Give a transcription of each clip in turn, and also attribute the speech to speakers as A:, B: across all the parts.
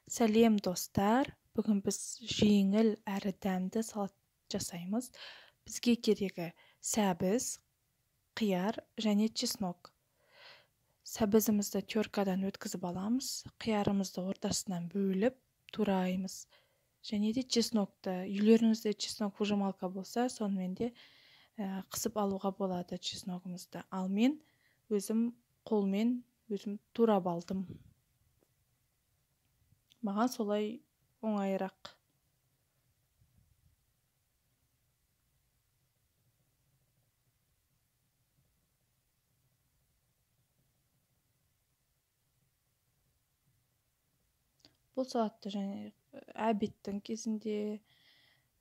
A: Сәлем достар, бүгін біз жеңіл әрі дәмді салат жасаймыз. Бізге керегі сәбіз, қияр және чеснок. Сәбізімізді теркадан өткізіп аламыз, қиярымызды ортасынан бөліп тураймыз. Және де чеснокты, үйлеріңізде чеснок выжималка болса, сонымен де қысып алуға болады чесногымызды. Ал мен өзім қолмен турап алдым. Маған солай оңайырақ. Бұл салатты және обедтің кезінде,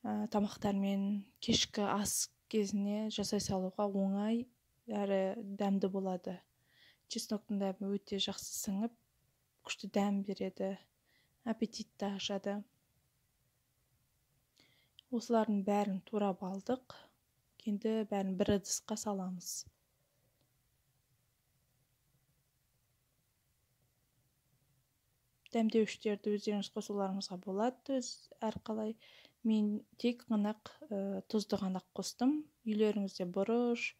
A: тамақтармен, кешкі ас кезіне жасай салуға оңай әрі дәмді болады. Чесноктың дәмі өте жақсы сіңіп, күшті дәм береді, аппетитті ашады. Осылардың бәрін турап алдық. Енді бәрін бір ыдысқа саламыз. Дәмдеуіштерді өздеріңіз қосуларыңызға болады, әрқалай. Мен тек ғана тұзды ғана қостым. Үйлеріңізде бұрыш,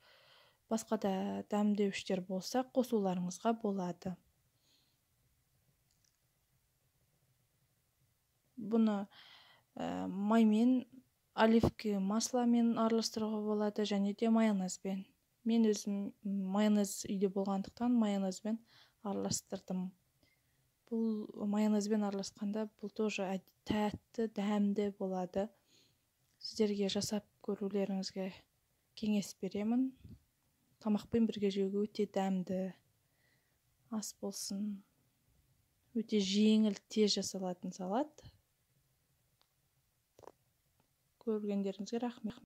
A: басқа да дәмдеуіштер болса, қосуларыңызға болады. Бұны маймен, оливки масламен араластыруға болады, және де майонезбен. Мен өзім майонез үйде болғандықтан майонезбен араластырдым. Бұл майонезбен араласқанда бұл тоже тәтті, дәмді болады. Сіздерге жасап көрулеріңізге кеңес беремін. Тамақпен бірге жеуге өте дәмді ас болсын. Өте жеңіл, тез жасалатын салат. Көргендеріңізге рахмет.